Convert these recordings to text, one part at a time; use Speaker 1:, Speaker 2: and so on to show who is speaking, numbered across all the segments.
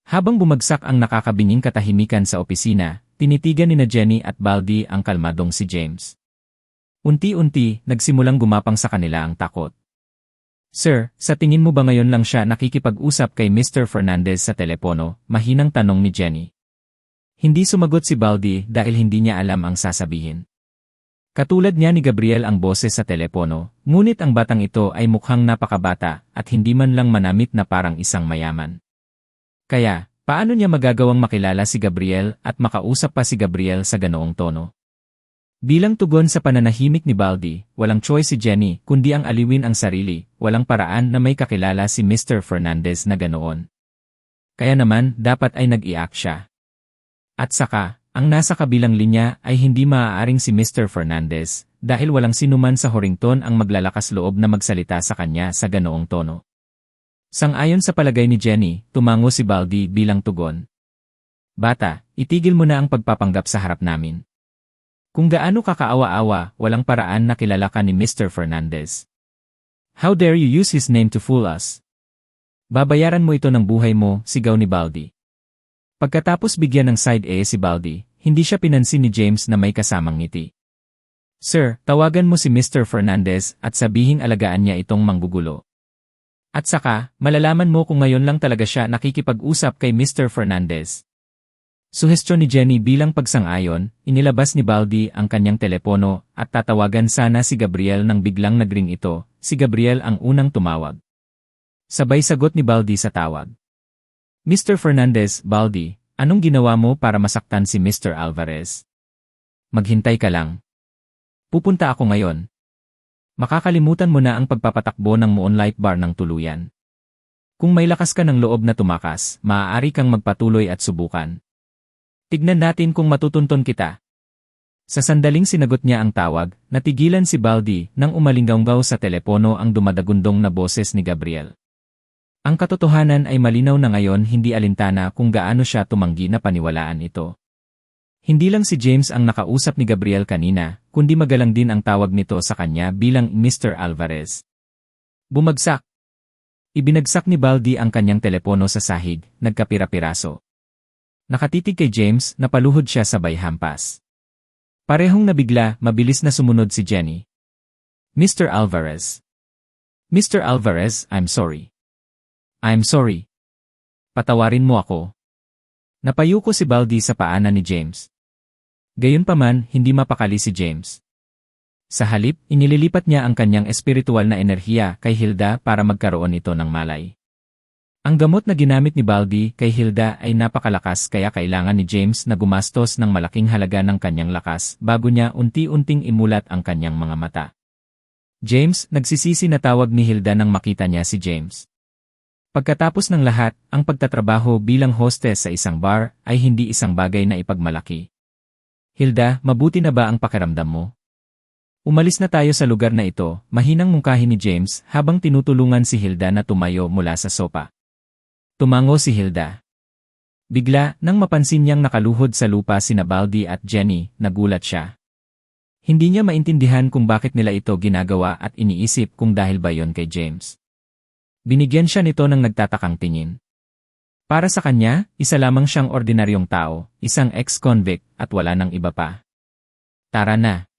Speaker 1: Habang bumagsak ang nakakabinging katahimikan sa opisina, tinitigan ni Jenny at Baldy ang kalmadong si James. Unti-unti, nagsimulang gumapang sa kanila ang takot. Sir, sa tingin mo ba ngayon lang siya nakikipag-usap kay Mr. Fernandez sa telepono? Mahinang tanong ni Jenny. Hindi sumagot si Baldy dahil hindi niya alam ang sasabihin. Katulad niya ni Gabriel ang boses sa telepono, ngunit ang batang ito ay mukhang napakabata at hindi man lang manamit na parang isang mayaman. Kaya, paano niya magagawang makilala si Gabriel at makausap pa si Gabriel sa ganoong tono? Bilang tugon sa pananahimik ni Baldy, walang choice si Jenny kundi ang aliwin ang sarili, walang paraan na may kakilala si Mr. Fernandez na ganoon. Kaya naman, dapat ay nag-iak siya. At saka, ang nasa kabilang linya ay hindi maaaring si Mr. Fernandez dahil walang sinuman sa Horrington ang maglalakas loob na magsalita sa kanya sa ganoong tono. Sang-ayon sa palagay ni Jenny, tumango si Baldy bilang tugon. Bata, itigil mo na ang pagpapanggap sa harap namin. Kung gaano kakaawa-awa, walang paraan na kilala ka ni Mr. Fernandez. How dare you use his name to fool us? Babayaran mo ito ng buhay mo, sigaw ni Baldy. Pagkatapos bigyan ng side A si Baldy, hindi siya pinansin ni James na may kasamang ngiti. Sir, tawagan mo si Mr. Fernandez at sabihing alagaan niya itong manggugulo. At saka, malalaman mo kung ngayon lang talaga siya nakikipag-usap kay Mr. Fernandez. Suhestyon ni Jenny bilang pagsang-ayon, inilabas ni Baldy ang kanyang telepono at tatawagan sana si Gabriel nang biglang nagring ito, si Gabriel ang unang tumawag. Sabay sagot ni Baldy sa tawag. Mr. Fernandez, Baldy, anong ginawa mo para masaktan si Mr. Alvarez? Maghintay ka lang. Pupunta ako ngayon. Makakalimutan mo na ang pagpapatakbo ng Moonlight Bar ng tuluyan. Kung may lakas ka ng loob na tumakas, maaari kang magpatuloy at subukan. Tignan natin kung matutunton kita. Sa sandaling sinagot niya ang tawag, natigilan si Baldy nang umalinggaw sa telepono ang dumadagundong na boses ni Gabriel. Ang katotohanan ay malinaw na ngayon hindi alintana kung gaano siya tumanggi na paniwalaan ito. Hindi lang si James ang nakausap ni Gabriel kanina, kundi magalang din ang tawag nito sa kanya bilang Mr. Alvarez. Bumagsak. Ibinagsak ni Baldy ang kanyang telepono sa sahig, nagkapira-piraso. Nakatitig kay James, napaluhod siya sabay hampas. Parehong nabigla, mabilis na sumunod si Jenny. Mr. Alvarez. Mr. Alvarez, I'm sorry. I'm sorry. Patawarin mo ako. Napayuko si Baldy sa paanan ni James. Gayunpaman, hindi mapakali si James. Sa halip, inililipat niya ang kanyang espiritual na enerhiya kay Hilda para magkaroon ito ng malay. Ang gamot na ginamit ni Baldy kay Hilda ay napakalakas kaya kailangan ni James na gumastos ng malaking halaga ng kanyang lakas bago niya unti-unting imulat ang kanyang mga mata. James, nagsisisi na tawag ni Hilda nang makita niya si James. Pagkatapos ng lahat, ang pagtatrabaho bilang hostess sa isang bar ay hindi isang bagay na ipagmalaki. Hilda, mabuti na ba ang pakiramdam mo? Umalis na tayo sa lugar na ito, mahinang mungkahi ni James habang tinutulungan si Hilda na tumayo mula sa sopa. Tumango si Hilda. Bigla, nang mapansin niyang nakaluhod sa lupa sina Baldy at Jenny, nagulat siya. Hindi niya maintindihan kung bakit nila ito ginagawa at iniisip kung dahil ba yon kay James. Binigyan siya nito ng nagtatakang tingin. Para sa kanya, isa lamang siyang ordinaryong tao, isang ex-convict at wala nang iba pa. Tara na.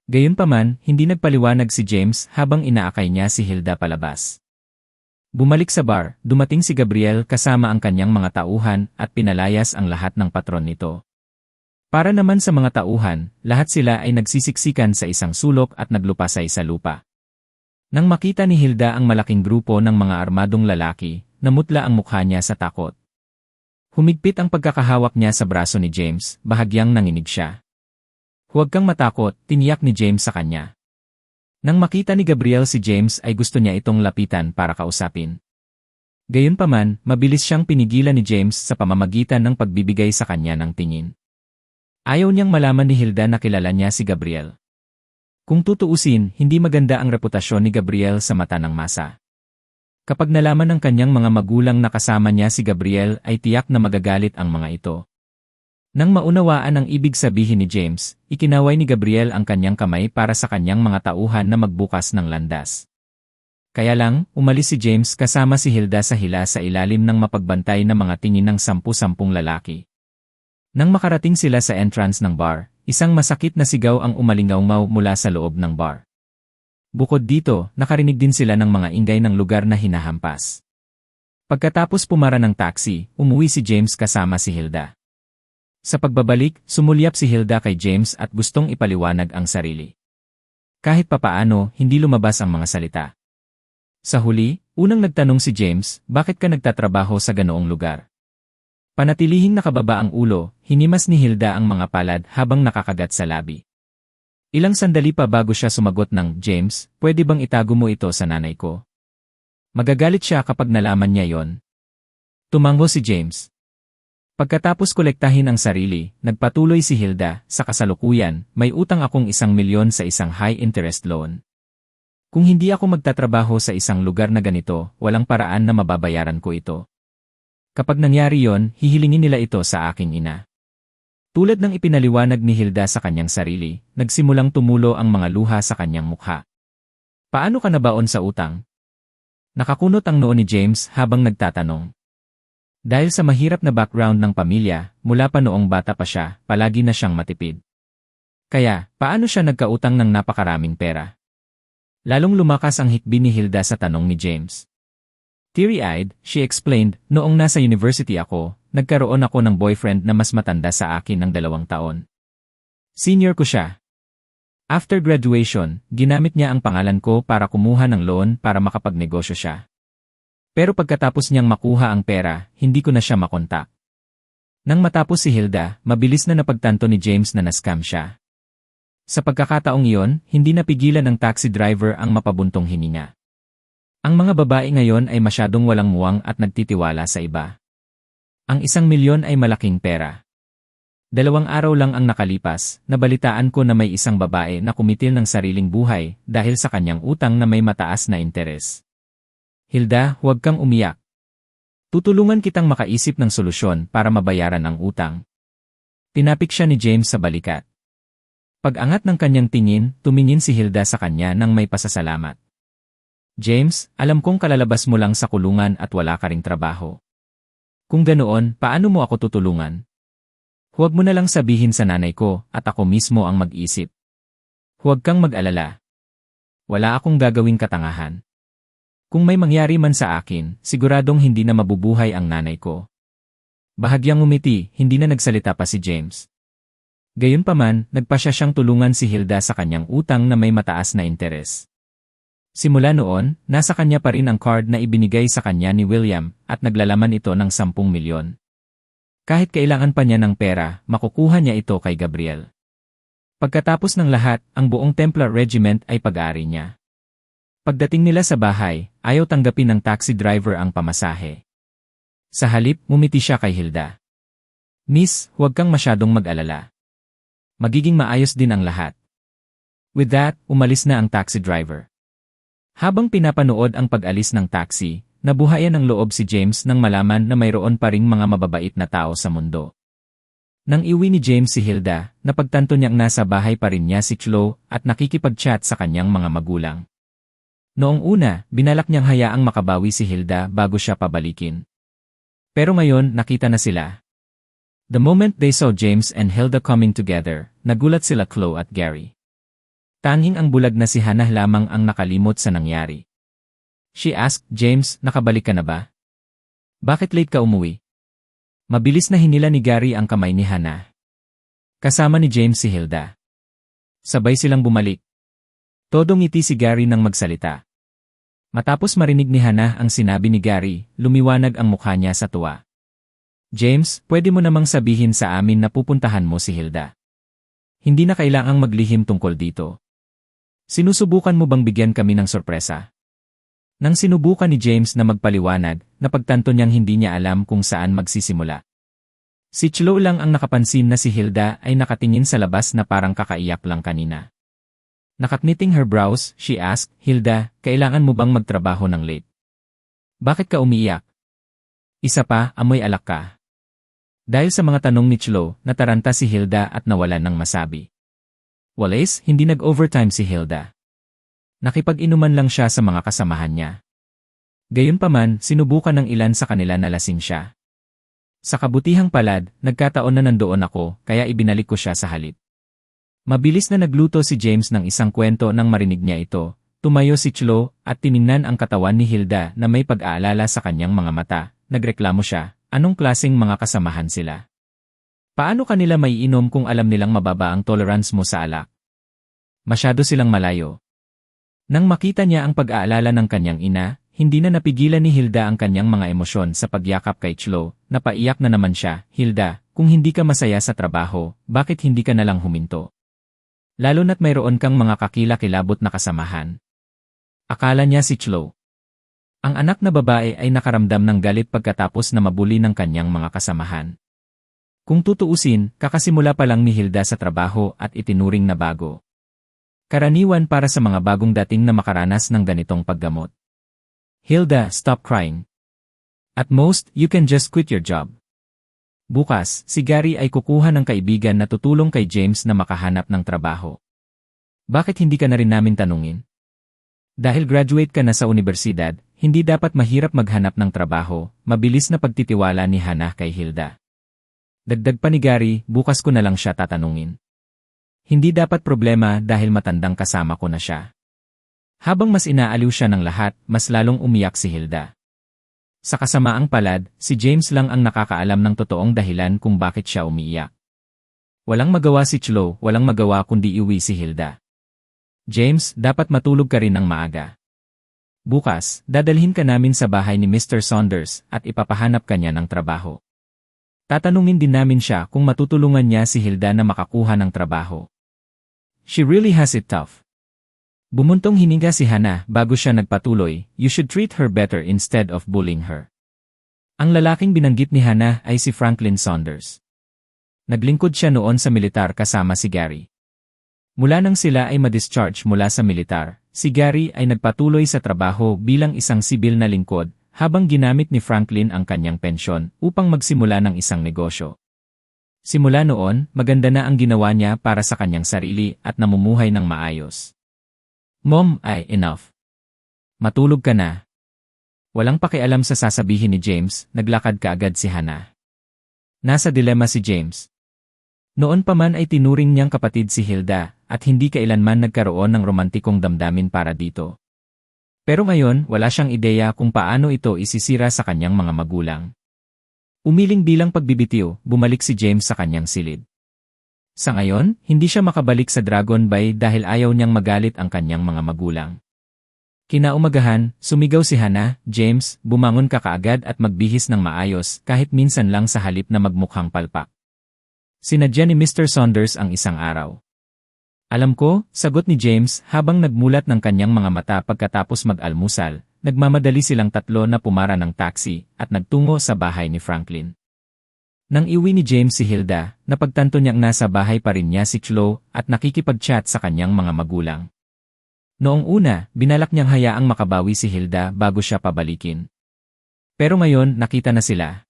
Speaker 1: Gayunpaman, hindi nagpaliwanag si James habang inaakay niya si Hilda palabas. Bumalik sa bar, dumating si Gabriel kasama ang kanyang mga tauhan at pinalayas ang lahat ng patron nito. Para naman sa mga tauhan, lahat sila ay nagsisiksikan sa isang sulok at naglupasay sa lupa. Nang makita ni Hilda ang malaking grupo ng mga armadong lalaki, namutla ang mukha niya sa takot. Humigpit ang pagkakahawak niya sa braso ni James, bahagyang nanginig siya. Huwag kang matakot, tiniyak ni James sa kanya. Nang makita ni Gabriel si James ay gusto niya itong lapitan para kausapin. Gayunpaman, mabilis siyang pinigilan ni James sa pamamagitan ng pagbibigay sa kanya ng tingin. Ayaw niyang malaman ni Hilda na kilala niya si Gabriel. Kung tutuusin, hindi maganda ang reputasyon ni Gabriel sa mata ng masa. Kapag nalaman ng kanyang mga magulang na kasama niya si Gabriel ay tiyak na magagalit ang mga ito. Nang maunawaan ang ibig sabihin ni James, ikinaway ni Gabriel ang kanyang kamay para sa kanyang mga tauhan na magbukas ng landas. Kaya lang, umalis si James kasama si Hilda sa hila sa ilalim ng mapagbantay na mga tingin ng 10-10 lalaki. Nang makarating sila sa entrance ng bar, isang masakit na sigaw ang umalingaw-ngaw mula sa loob ng bar. Bukod dito, nakarinig din sila ng mga ingay ng lugar na hinahampas. Pagkatapos pumara ng taxi, umuwi si James kasama si Hilda. Sa pagbabalik, sumulyap si Hilda kay James at gustong ipaliwanag ang sarili. Kahit papaano, hindi lumabas ang mga salita. Sa huli, unang nagtanong si James, bakit ka nagtatrabaho sa ganoong lugar? Panatilihing nakababa ang ulo, hinimas ni Hilda ang mga palad habang nakakagat sa labi. Ilang sandali pa bago siya sumagot ng, James, pwede bang itago mo ito sa nanay ko? Magagalit siya kapag nalaman niya yon. Tumango si James. Pagkatapos kolektahin ang sarili, nagpatuloy si Hilda, sa kasalukuyan, may utang akong 1,000,000 sa isang high-interest loan. Kung hindi ako magtatrabaho sa isang lugar na ganito, walang paraan na mababayaran ko ito. Kapag nangyari yon, hihilingin nila ito sa aking ina. Tulad ng ipinaliwanag ni Hilda sa kanyang sarili, nagsimulang tumulo ang mga luha sa kanyang mukha. Paano ka nabaon sa utang? Nakakunot ang noo ni James habang nagtatanong. Dahil sa mahirap na background ng pamilya, mula pa noong bata pa siya, palagi na siyang matipid. Kaya, paano siya nagkautang ng napakaraming pera? Lalong lumakas ang hikbi ni Hilda sa tanong ni James. Teary-eyed, she explained, noong nasa university ako, nagkaroon ako ng boyfriend na mas matanda sa akin ng 2 taon. Senior ko siya. After graduation, ginamit niya ang pangalan ko para kumuha ng loan para makapagnegosyo siya. Pero pagkatapos niyang makuha ang pera, hindi ko na siya makontak. Nang matapos si Hilda, mabilis na napagtanto ni James na na-scam siya. Sa pagkakataong iyon, hindi napigilan ng taxi driver ang mapabuntong hininga. Ang mga babae ngayon ay masyadong walang muwang at nagtitiwala sa iba. Ang 1,000,000 ay malaking pera. 2 araw lang ang nakalipas, nabalitaan ko na may isang babae na kumitil ng sariling buhay dahil sa kanyang utang na may mataas na interes. Hilda, huwag kang umiyak. Tutulungan kitang makaisip ng solusyon para mabayaran ang utang. Tinapik siya ni James sa balikat. Pag-angat ng kanyang tingin, tumingin si Hilda sa kanya nang may pasasalamat. James, alam kong kalalabas mo lang sa kulungan at wala ka ring trabaho. Kung ganoon, paano mo ako tutulungan? Huwag mo na lang sabihin sa nanay ko at ako mismo ang mag-isip. Huwag kang mag-alala. Wala akong gagawing katangahan. Kung may mangyari man sa akin, siguradong hindi na mabubuhay ang nanay ko. Bahagyang ngumiti, hindi na nagsalita pa si James. Gayunpaman, nagpasya siyang tulungan si Hilda sa kanyang utang na may mataas na interes. Simula noon, nasa kanya pa rin ang card na ibinigay sa kanya ni William at naglalaman ito ng 10,000,000. Kahit kailangan pa niya ng pera, makukuha niya ito kay Gabriel. Pagkatapos ng lahat, ang buong Templar Regiment ay pag-aari niya. Pagdating nila sa bahay, ayaw tanggapin ng taxi driver ang pamasahe. Sa halip, ngumiti siya kay Hilda. Miss, huwag kang masyadong mag-alala. Magiging maayos din ang lahat. With that, umalis na ang taxi driver. Habang pinapanood ang pag-alis ng taxi, nabuhayan ng loob si James nang malaman na mayroon pa ring mga mababait na tao sa mundo. Nang iwi ni James si Hilda, napagtanto niyang nasa bahay pa rin niya si Chloe at nakikipag-chat sa kanyang mga magulang. Noong una, binalak niyang hayaang makabawi si Hilda bago siya pabalikin. Pero ngayon, nakita na sila. The moment they saw James and Hilda coming together, nagulat sila Chloe at Gary. Tanging ang bulag na si Hannah lamang ang nakalimot sa nangyari. She asked, James, nakabalik ka na ba? Bakit late ka umuwi? Mabilis na hinila ni Gary ang kamay ni Hannah. Kasama ni James si Hilda. Sabay silang bumalik. Todong ngiti si Gary nang magsalita. Matapos marinig ni Hannah ang sinabi ni Gary, lumiwanag ang mukha niya sa tuwa. James, pwede mo namang sabihin sa amin na pupuntahan mo si Hilda. Hindi na kailangang maglihim tungkol dito. Sinusubukan mo bang bigyan kami ng sorpresa? Nang sinubukan ni James na magpaliwanag, napagtanto niyang hindi niya alam kung saan magsisimula. Si Chloe lang ang nakapansin na si Hilda ay nakatingin sa labas na parang kakaiyak lang kanina. Nakakniting her brows, she asked, Hilda, kailangan mo bang magtrabaho ng late? Bakit ka umiiyak? Isa pa, amoy alak ka. Dahil sa mga tanong ni Chloe, nataranta si Hilda at nawalan ng masabi. Wallace, hindi nag-overtime si Hilda. Nakipag-inuman lang siya sa mga kasamahan niya. Gayunpaman, sinubukan ng ilan sa kanila na lasing siya. Sa kabutihang palad, nagkataon na nandoon ako, kaya ibinalik ko siya sa halip. Mabilis na nagluto si James ng isang kwento nang marinig niya ito. Tumayo si Chloe at tiningnan ang katawan ni Hilda na may pag-aalala sa kanyang mga mata. Nagreklamo siya, anong klaseng mga kasamahan sila? Paano kanila maiinom kung alam nilang mababa ang tolerance mo sa alak? Masyado silang malayo. Nang makita niya ang pag-aalala ng kanyang ina, hindi na napigilan ni Hilda ang kanyang mga emosyon sa pagyakap kay Chloe. Napaiyak na naman siya, Hilda, kung hindi ka masaya sa trabaho, bakit hindi ka nalang huminto? Lalo na't mayroon kang mga kakilakilabot na kasamahan. Akala niya si Chloe. Ang anak na babae ay nakaramdam ng galit pagkatapos na mabuli ng kanyang mga kasamahan. Kung tutuusin, kakasimula pa lang ni Hilda sa trabaho at itinuring na bago. Karaniwan para sa mga bagong dating na makaranas ng ganitong paggamot. Hilda, stop crying. At most, you can just quit your job. Bukas, si Gary ay kukuha ng kaibigan na tutulong kay James na makahanap ng trabaho. Bakit hindi ka na rin namin tanungin? Dahil graduate ka na sa universidad, hindi dapat mahirap maghanap ng trabaho, mabilis na pagtitiwala ni Hannah kay Hilda. Dagdag pa ni Gary, bukas ko na lang siya tatanungin. Hindi dapat problema dahil matandang kasama ko na siya. Habang mas inaaliw siya ng lahat, mas lalong umiyak si Hilda. Sa kasamaang palad, si James lang ang nakakaalam ng totoong dahilan kung bakit siya umiiyak. Walang magawa si Chloe, walang magawa kundi iuwi si Hilda. James, dapat matulog ka rin ng maaga. Bukas, dadalhin ka namin sa bahay ni Mr. Saunders at ipapahanap ka niya ng trabaho. Tatanungin din namin siya kung matutulungan niya si Hilda na makakuha ng trabaho. She really has it tough. Bumuntong hininga si Hannah bago siya nagpatuloy, you should treat her better instead of bullying her. Ang lalaking binanggit ni Hannah ay si Franklin Saunders. Naglingkod siya noon sa militar kasama si Gary. Mula nang sila ay ma-discharge mula sa militar, si Gary ay nagpatuloy sa trabaho bilang isang sibil na lingkod habang ginamit ni Franklin ang kanyang pensyon upang magsimula ng isang negosyo. Simula noon, maganda na ang ginawa niya para sa kanyang sarili at namumuhay ng maayos. Mom, enough. Matulog ka na. Walang pakialam sa sasabihin ni James, naglakad kaagad si Hannah. Nasa dilema si James. Noon pa man ay tinuring niyang kapatid si Hilda at hindi kailanman nagkaroon ng romantikong damdamin para dito. Pero ngayon, wala siyang ideya kung paano ito isisira sa kanyang mga magulang. Umiling bilang pagbibitiw, bumalik si James sa kanyang silid. Sa ngayon, hindi siya makabalik sa Dragon Bay dahil ayaw niyang magalit ang kanyang mga magulang. Kinaumagahan, sumigaw si Hannah, James, bumangon ka kaagad at magbihis ng maayos kahit minsan lang sa halip na magmukhang palpak. Sinadya ni Mr. Saunders ang isang araw. Alam ko, sagot ni James habang nagmulat ng kanyang mga mata pagkatapos mag-almusal, nagmamadali silang tatlo na pumara ng taxi at nagtungo sa bahay ni Franklin. Nang iwi ni James si Hilda, napagtanto niyang nasa bahay pa rin niya si Chloe at nakikipag-chat sa kanyang mga magulang. Noong una, binalak niyang hayaang makabawi si Hilda bago siya pabalikin. Pero ngayon, nakita na sila.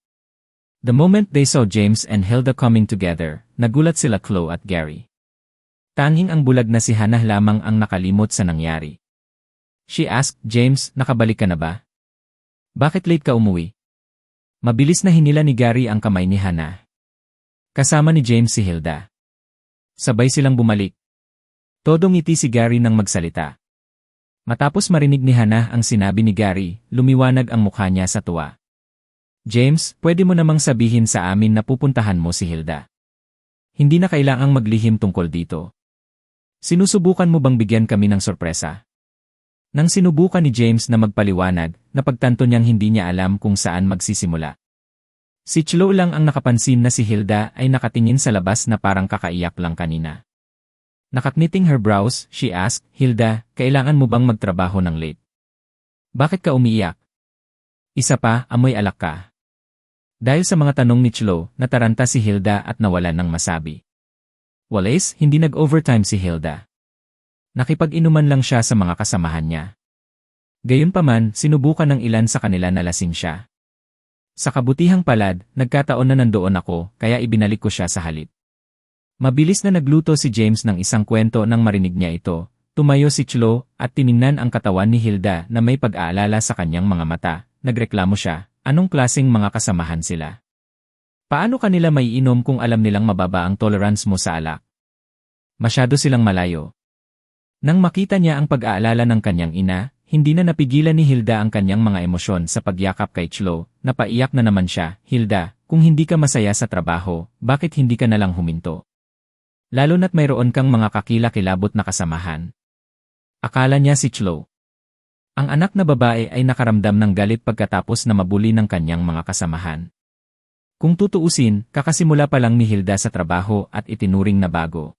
Speaker 1: The moment they saw James and Hilda coming together, nagulat sila Chloe at Gary. Tanging ang bulag na si Hannah lamang ang nakalimot sa nangyari. She asked, James, nakabalik ka na ba? Bakit late ka umuwi? Mabilis na hinila ni Gary ang kamay ni Hannah. Kasama ni James si Hilda. Sabay silang bumalik. Todo ngiti si Gary nang magsalita. Matapos marinig ni Hannah ang sinabi ni Gary, lumiwanag ang mukha niya sa tuwa. James, pwede mo namang sabihin sa amin na pupuntahan mo si Hilda. Hindi na kailangang maglihim tungkol dito. Sinusubukan mo bang bigyan kami ng sorpresa? Nang sinubukan ni James na magpaliwanag, napagtanto niyang hindi niya alam kung saan magsisimula. Si Chloe lang ang nakapansin na si Hilda ay nakatingin sa labas na parang kakaiyak lang kanina. Nakakniting her brows, she asked, Hilda, kailangan mo bang magtrabaho ng late? Bakit ka umiiyak? Isa pa, amoy alak ka. Dahil sa mga tanong ni Chloe, nataranta si Hilda at nawalan ng masabi. Wallace, hindi nag-overtime si Hilda. Nakipag-inuman lang siya sa mga kasamahan niya. Gayunpaman, sinubukan ng ilan sa kanila na lasing siya. Sa kabutihang palad, nagkataon na nandoon ako, kaya ibinalik ko siya sa halip. Mabilis na nagluto si James ng isang kwento nang marinig niya ito. Tumayo si Chloe at tiningnan ang katawan ni Hilda na may pag-aalala sa kanyang mga mata. Nagreklamo siya, anong klaseng mga kasamahan sila? Paano kanila maiinom kung alam nilang mababa ang tolerance mo sa alak? Masyado silang malayo. Nang makita niya ang pag-aalala ng kanyang ina, hindi na napigilan ni Hilda ang kanyang mga emosyon sa pagyakap kay Chloe. Napaiyak na naman siya, Hilda, kung hindi ka masaya sa trabaho, bakit hindi ka nalang huminto? Lalo na't mayroon kang mga kakilakilabot na kasamahan. Akala niya si Chloe. Ang anak na babae ay nakaramdam ng galit pagkatapos na mabuli ng kanyang mga kasamahan. Kung tutuusin, kakasimula pa lang ni Hilda sa trabaho at itinuring na bago.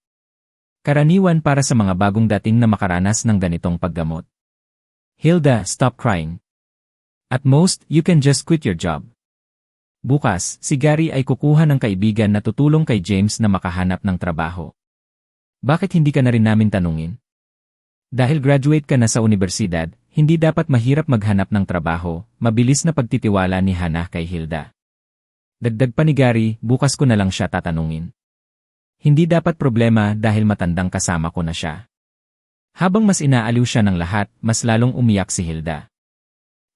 Speaker 1: Karaniwan para sa mga bagong dating na makaranas ng ganitong paggamot. Hilda, stop crying. At most, you can just quit your job. Bukas, si Gary ay kukuha ng kaibigan na tutulong kay James na makahanap ng trabaho. Bakit hindi ka na rin namin tanungin? Dahil graduate ka na sa universidad, hindi dapat mahirap maghanap ng trabaho, mabilis na pagtitiwala ni Hannah kay Hilda. Dagdag pa ni Gary, bukas ko na lang siya tatanungin. Hindi dapat problema dahil matandang kasama ko na siya. Habang mas inaaliw siya ng lahat, mas lalong umiyak si Hilda.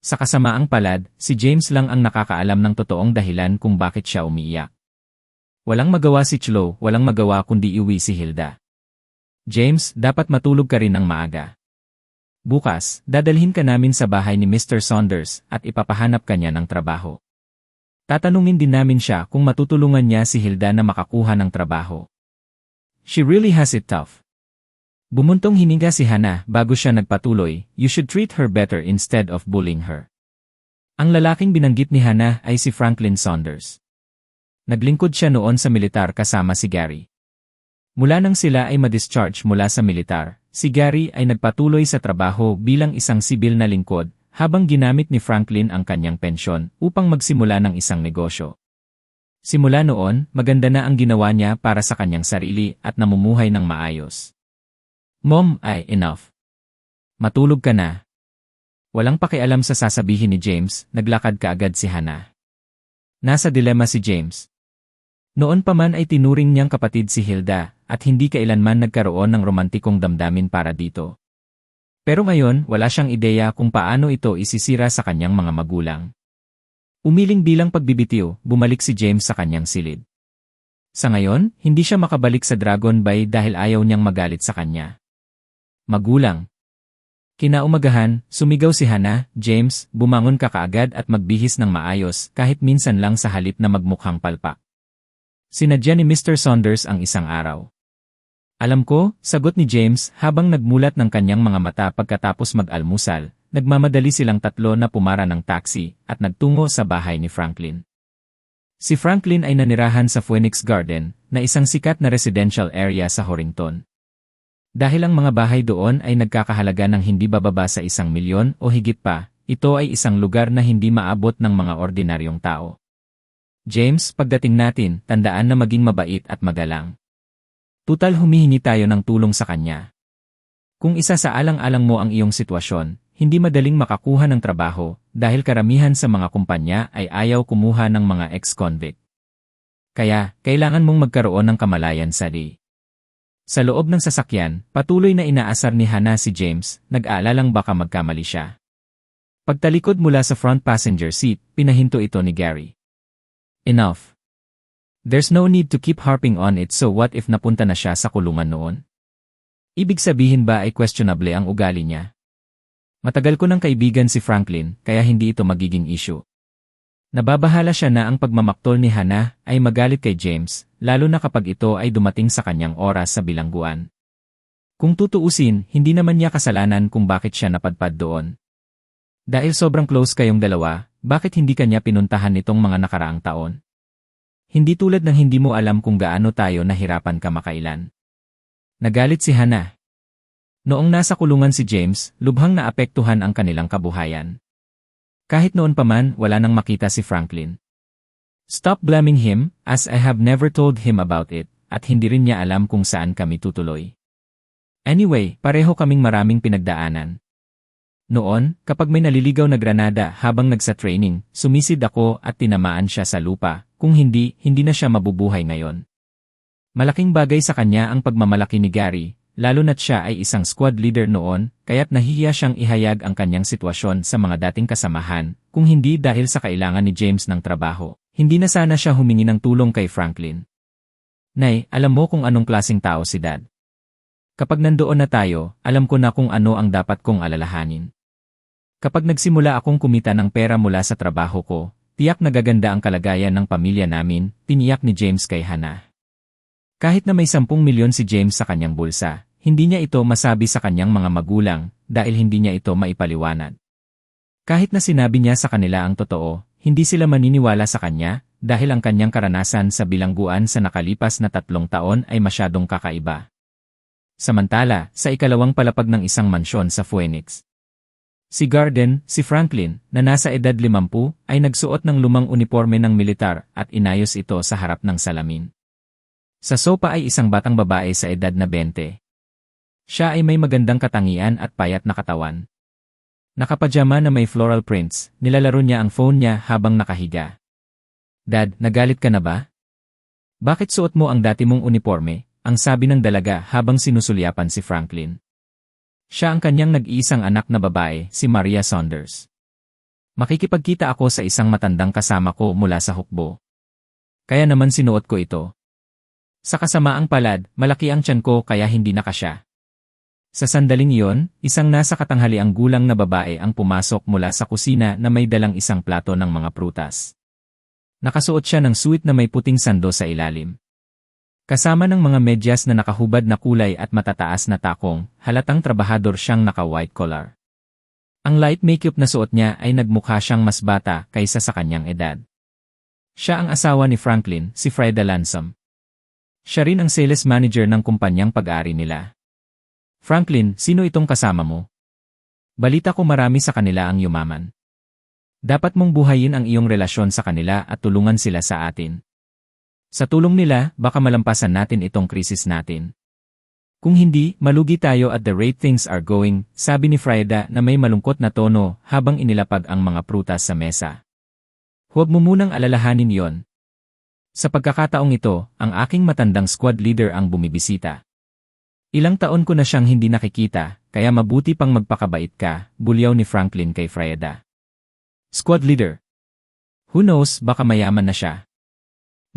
Speaker 1: Sa kasamaang palad, si James lang ang nakakaalam ng totoong dahilan kung bakit siya umiiyak. Walang magawa si Chloe, walang magawa kundi iuwi si Hilda. James, dapat matulog ka rin ng maaga. Bukas, dadalhin ka namin sa bahay ni Mr. Saunders at ipapahanap ka niya ng trabaho. Tatanungin din namin siya kung matutulungan niya si Hilda na makakuha ng trabaho. She really has it tough. Bumuntong hininga si Hannah bago siya nagpatuloy, you should treat her better instead of bullying her. Ang lalaking binanggit ni Hannah ay si Franklin Saunders. Naglingkod siya noon sa militar kasama si Gary. Mula nang sila ay ma-discharge mula sa militar, si Gary ay nagpatuloy sa trabaho bilang isang sibil na lingkod habang ginamit ni Franklin ang kanyang pensyon upang magsimula ng isang negosyo. Simula noon, maganda na ang ginawa niya para sa kanyang sarili at namumuhay ng maayos. Mom, enough. Matulog ka na. Walang pakialam sa sasabihin ni James, naglakad kaagad si Hannah. Nasa dilema si James. Noon pa man ay tinuring niyang kapatid si Hilda at hindi kailanman nagkaroon ng romantikong damdamin para dito. Pero ngayon, wala siyang ideya kung paano ito isisira sa kanyang mga magulang. Umiling bilang pagbibitiw, bumalik si James sa kanyang silid. Sa ngayon, hindi siya makabalik sa Dragon Bay dahil ayaw niyang magalit sa kanya. Magulang. Kinaumagahan, sumigaw si Hannah, James, bumangon ka kaagad at magbihis ng maayos kahit minsan lang sa halip na magmukhang palpak. Sinadya ni Mr. Saunders ang isang araw. Alam ko, sagot ni James habang nagmulat ng kanyang mga mata pagkatapos mag-almusal, nagmamadali silang tatlo na pumara ng taxi at nagtungo sa bahay ni Franklin. Si Franklin ay nanirahan sa Phoenix Garden, na isang sikat na residential area sa Horrington. Dahil ang mga bahay doon ay nagkakahalaga ng hindi bababa sa 1 milyon o higit pa, ito ay isang lugar na hindi maabot ng mga ordinaryong tao. James, pagdating natin, tandaan na maging mabait at magalang. Tutal humihingi tayo ng tulong sa kanya. Kung isa sa alang-alang mo ang iyong sitwasyon, hindi madaling makakuha ng trabaho dahil karamihan sa mga kumpanya ay ayaw kumuha ng mga ex-convict. Kaya, kailangan mong magkaroon ng kamalayan sa di. Sa loob ng sasakyan, patuloy na inaasar ni Hannah si James, nag-aalalang baka magkamali siya. Pagtalikod mula sa front passenger seat, pinahinto ito ni Gary. Enough. There's no need to keep harping on it, so what if napunta na siya sa kulungan noon? Ibig sabihin ba ay questionable ang ugali niya? Matagal ko ng kaibigan si Franklin, kaya hindi ito magiging issue. Nababahala siya na ang pagmamaktol ni Hannah ay magalit kay James, lalo na kapag ito ay dumating sa kanyang oras sa bilangguan. Kung tutuusin, hindi naman niya kasalanan kung bakit siya napadpad doon. Dahil sobrang close kayong dalawa, bakit hindi kanya pinuntahan nitong mga nakaraang taon? Hindi tulad ng hindi mo alam kung gaano tayo nahirapan kamakailan. Nagalit si Hannah. Noong nasa kulungan si James, lubhang naapektuhan ang kanilang kabuhayan. Kahit noon pa man, wala nang makita si Franklin. Stop blaming him, as I have never told him about it, at hindi rin niya alam kung saan kami tutuloy. Anyway, pareho kaming maraming pinagdaanan. Noon, kapag may naliligaw na granada habang nagsa-training, sumisid ako at tinamaan siya sa lupa, kung hindi na siya mabubuhay ngayon. Malaking bagay sa kanya ang pagmamalaki ni Gary, lalo na't siya ay isang squad leader noon, kaya't nahihiya siyang ihayag ang kanyang sitwasyon sa mga dating kasamahan, kung hindi dahil sa kailangan ni James ng trabaho. Hindi na sana siya humingi ng tulong kay Franklin. Nay, alam mo kung anong klaseng tao si Dad. Kapag nandoon na tayo, alam ko na kung ano ang dapat kong alalahanin. Kapag nagsimula akong kumita ng pera mula sa trabaho ko, tiyak na gaganda ang kalagayan ng pamilya namin, tiniyak ni James kay Hannah. Kahit na may 10 milyon si James sa kanyang bulsa, hindi niya ito masabi sa kanyang mga magulang dahil hindi niya ito maipaliwanag. Kahit na sinabi niya sa kanila ang totoo, hindi sila maniniwala sa kanya dahil ang kanyang karanasan sa bilangguan sa nakalipas na 3 taon ay masyadong kakaiba. Samantala, sa ikalawang palapag ng isang mansyon sa Phoenix, si Garden, si Franklin, na nasa edad 50, ay nagsuot ng lumang uniforme ng militar at inayos ito sa harap ng salamin. Sa sopa ay isang batang babae sa edad na 20. Siya ay may magandang katangian at payat na katawan. Nakapajama na may floral prints, nilalaro niya ang phone niya habang nakahiga. Dad, nagalit ka na ba? Bakit suot mo ang dati mong uniforme? Ang sabi ng dalaga habang sinusulyapan si Franklin. Siya ang kanyang nag-iisang anak na babae, si Maria Saunders. Makikipagkita ako sa isang matandang kasama ko mula sa hukbo. Kaya naman sinuot ko ito. Sa kasamaang palad, malaki ang tiyan ko kaya hindi nakasya. Sa sandaling iyon, isang nasa katanghaliang gulang na babae ang pumasok mula sa kusina na may dalang isang plato ng mga prutas. Nakasuot siya ng suit na may puting sando sa ilalim. Kasama ng mga medyas na nakahubad na kulay at matataas na takong, halatang trabahador siyang naka-white collar. Ang light makeup na suot niya ay nagmukha siyang mas bata kaysa sa kanyang edad. Siya ang asawa ni Franklin, si Freda Lansom. Siya rin ang sales manager ng kumpanyang pag-aari nila. Franklin, sino itong kasama mo? Balita ko marami sa kanila ang yumaman. Dapat mong buhayin ang iyong relasyon sa kanila at tulungan sila sa atin. Sa tulong nila, baka malampasan natin itong krisis natin. Kung hindi, malugi tayo at the rate things are going, sabi ni Freda na may malungkot na tono habang inilapag ang mga prutas sa mesa. Huwag mo munang alalahanin yon. Sa pagkakataong ito, ang aking matandang squad leader ang bumibisita. Ilang taon ko na siyang hindi nakikita, kaya mabuti pang magpakabait ka, bulyaw ni Franklin kay Freda. Squad leader. Who knows, baka mayaman na siya.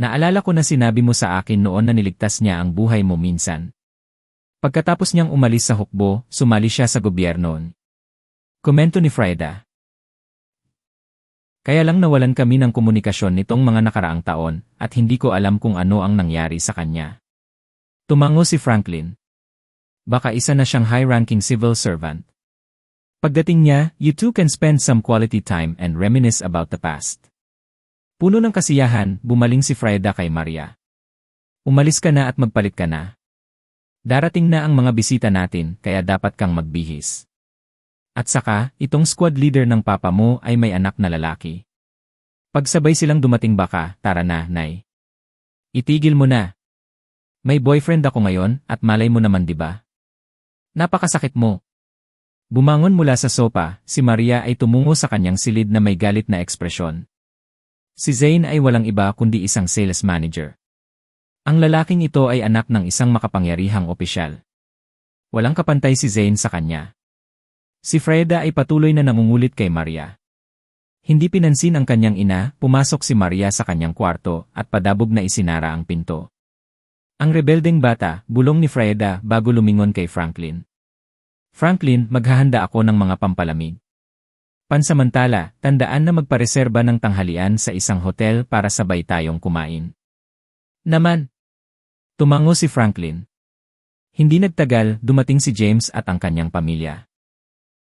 Speaker 1: Naalala ko na sinabi mo sa akin noon na niligtas niya ang buhay mo minsan. Pagkatapos niyang umalis sa hukbo, sumali siya sa gobyerno. Komento ni Freda. Kaya lang nawalan kami ng komunikasyon nitong mga nakaraang taon at hindi ko alam kung ano ang nangyari sa kanya. Tumango si Franklin. Baka isa na siyang high-ranking civil servant. Pagdating niya, you two can spend some quality time and reminisce about the past. Puno ng kasiyahan, bumaling si Freda kay Maria. Umalis ka na at magpalit ka na. Darating na ang mga bisita natin kaya dapat kang magbihis. At saka, itong squad leader ng papa mo ay may anak na lalaki. Pagsabay silang dumating baka, tara na, Nay. Itigil mo na. May boyfriend ako ngayon at malay mo naman diba? Napakasakit mo. Bumangon mula sa sopa, si Maria ay tumungo sa kanyang silid na may galit na ekspresyon. Si Zane ay walang iba kundi isang sales manager. Ang lalaking ito ay anak ng isang makapangyarihang opisyal. Walang kapantay si Zane sa kanya. Si Freda ay patuloy na nangungulit kay Maria. Hindi pinansin ang kanyang ina, pumasok si Maria sa kanyang kwarto at padabog na isinara ang pinto. Ang rebeldeng bata, bulong ni Freda bago lumingon kay Franklin. Franklin, maghahanda ako ng mga pampalamig. Pansamantala, tandaan na magpareserba ng tanghalian sa isang hotel para sabay tayong kumain. Naman. Tumango si Franklin. Hindi nagtagal, dumating si James at ang kanyang pamilya.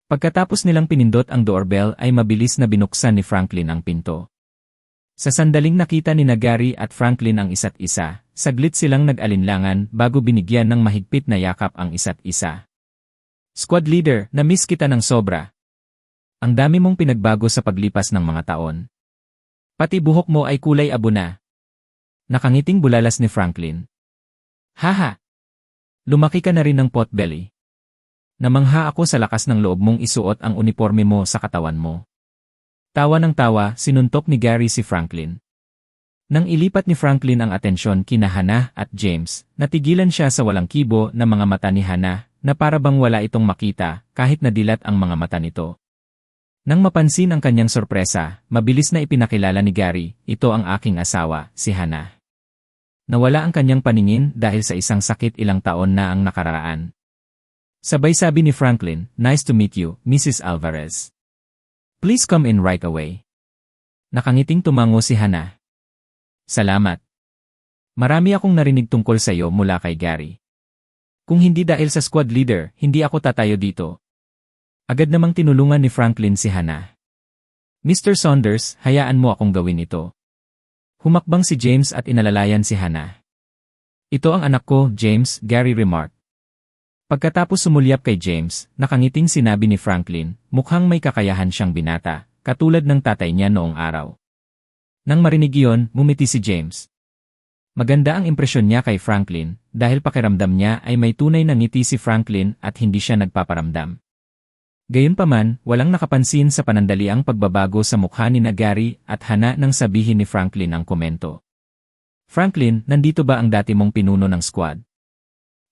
Speaker 1: Pagkatapos nilang pinindot ang doorbell ay mabilis na binuksan ni Franklin ang pinto. Sa sandaling nakita ni Gary at Franklin ang isa't isa, saglit silang nag-alinlangan bago binigyan ng mahigpit na yakap ang isa't isa. Squad leader, na-miss kita ng sobra. Ang dami mong pinagbago sa paglipas ng mga taon. Pati buhok mo ay kulay abo na. Nakangiting bulalas ni Franklin. Haha! Lumaki ka na rin ng potbelly. Namangha ako sa lakas ng loob mong isuot ang uniforme mo sa katawan mo. Tawa ng tawa, sinuntok ni Gary si Franklin. Nang ilipat ni Franklin ang atensyon kina Hannah at James, natigilan siya sa walang kibo na mga mata ni Hannah na para bang wala itong makita kahit nadilat ang mga mata nito. Nang mapansin ang kanyang sorpresa, mabilis na ipinakilala ni Gary, ito ang aking asawa, si Hannah. Nawala ang kanyang paningin dahil sa isang sakit ilang taon na ang nakararaan. Sabay sabi ni Franklin, "Nice to meet you, Mrs. Alvarez. Please come in right away." Nakangiting tumango si Hannah. "Salamat. Marami akong narinig tungkol sa iyo mula kay Gary. Kung hindi dahil sa squad leader, hindi ako tatayo dito." Agad namang tinulungan ni Franklin si Hannah. "Mr. Saunders, hayaan mo akong gawin ito." Humakbang si James at inalalayan si Hannah. "Ito ang anak ko, James," Gary remarked. Pagkatapos sumulyap kay James, nakangiting sinabi ni Franklin, mukhang may kakayahan siyang binata, katulad ng tatay niya noong araw. Nang marinig iyon, ngumiti si James. Maganda ang impresyon niya kay Franklin, dahil pakiramdam niya ay may tunay na ngiti si Franklin at hindi siya nagpaparamdam. Gayunpaman, walang nakapansin sa panandaliang pagbabago sa mukha ni Gary at Hannah nang sabihin ni Franklin ang komento. "Franklin, nandito ba ang dati mong pinuno ng squad?"